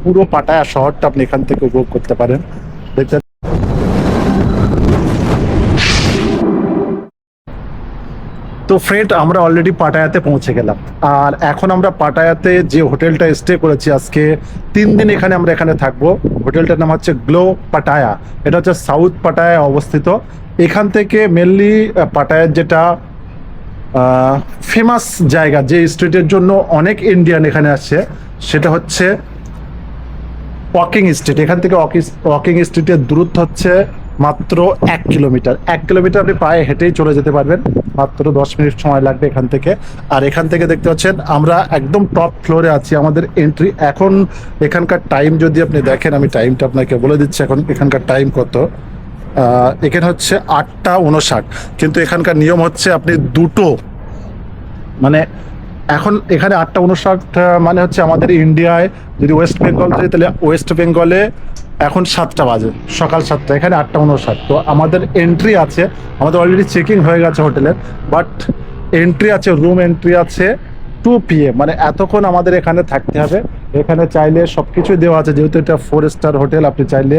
পুরো পাটায়া শহরটা আপনি এখান থেকে উপভোগ করতে পারেন। দেখতে তো ফ্রেন্ড, আমরা অলরেডি পাটায়াতে পৌঁছে গেলাম। আর এখন আমরা পাটায়াতে যে হোটেলটা স্টে করেছি, আজকে 3 দিন আমরা এখানে থাকবো। হোটেলটার নাম হচ্ছে গ্লো পাটায়া। এটা হচ্ছে সাউথ পাটায়ায় অবস্থিত। এখান থেকে মেনলি পাটায়ার যেটা ফেমাস জায়গা, যে স্ট্রিটের জন্য অনেক ইন্ডিয়ান এখানে আসছে, সেটা হচ্ছে ওয়াকিং স্ট্রিট। এখান থেকে ওয়াকিং স্ট্রিটের দূরত্ব হচ্ছে মাত্র 1 কিলোমিটার। 1 কিলোমিটার আপনি পায়ে হেঁটেই চলে যেতে পারবেন, মাত্র 10 মিনিট সময় লাগবে এখান থেকে। আর এখান থেকে দেখতে পাচ্ছেন আমরা একদম টপ ফ্লোরে আছি। আমাদের এন্ট্রি এখন, এখানকার টাইম যদি আপনি দেখেন, আমি টাইমটা আপনাকে বলে দিচ্ছি। এখন এখানকার টাইম কত, এখানে হচ্ছে 8টা 59। কিন্তু এখানকার নিয়ম হচ্ছে আপনি দুটো, মানে এখন এখানে 8টা 59, মানে হচ্ছে আমাদের ইন্ডিয়ায় যদি ওয়েস্ট বেঙ্গল যাই, তাহলে ওয়েস্ট বেঙ্গলে এখন 7টা বাজে, সকাল 7টা। এখানে 8টা 59। তো আমাদের এন্ট্রি আছে, আমাদের অলরেডি চেকিং হয়ে গেছে হোটেলের, বাট এন্ট্রি আছে, রুম এন্ট্রি আছে 2 PM, মানে এতক্ষণ আমাদের এখানে থাকতে হবে। এখানে চাইলে সব কিছুই দেওয়া আছে, যেহেতু এটা 4 স্টার হোটেল। আপনি চাইলে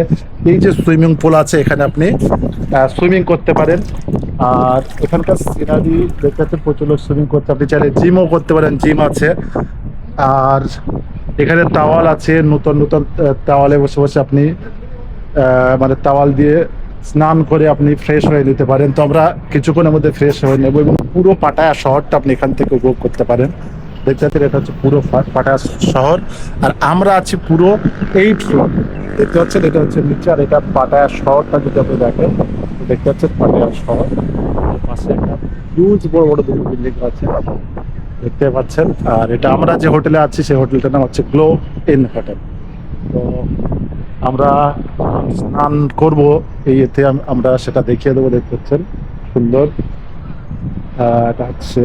এই যে সুইমিং পুল আছে, এখানে আপনি সুইমিং করতে পারেন। আর এখানকার সিনারি দেখতে পাচ্ছেন, প্রচুর লোক সুইমিং করতে। আপনি চাইলে জিমও করতে পারেন, জিম আছে। আর এখানে তাওয়াল আছে, নতুন নতুন তাওয়ালে বসে বসে আপনি মানে তাওয়াল দিয়ে স্নান করে আপনি ফ্রেশ হয়ে নিতে পারেন। তো আমরা কিছুক্ষণের মধ্যে ফ্রেশ হয়ে নেব এবং পুরো পাটায়া শহরটা আপনি এখান থেকে উপভোগ করতে পারেন। দেখতে পাচ্ছেন, এটা হচ্ছে পুরো পাটায়া শহর। আর আমরা আছি পুরো 8 ফ্লোর। দেখতে পাচ্ছেন, এটা হচ্ছে নিচে। আর এটা পাটায়া শহরটা যদি আপনি দেখেন, দেখতে পাচ্ছেন পাটায়া শহর। পাশে একটা হিউজ বড় বড় দুটো বিল্ডিং আছে, দেখতে পাচ্ছেন। আর এটা আমরা যে হোটেলে আছি, সেই হোটেলটার নাম হচ্ছে গ্লো ইন হোটেল। তো আমরা স্নান করব এই এতে, আমরা সেটা দেখিয়ে দেবো। দেখতে পাচ্ছেন সুন্দর, এটা হচ্ছে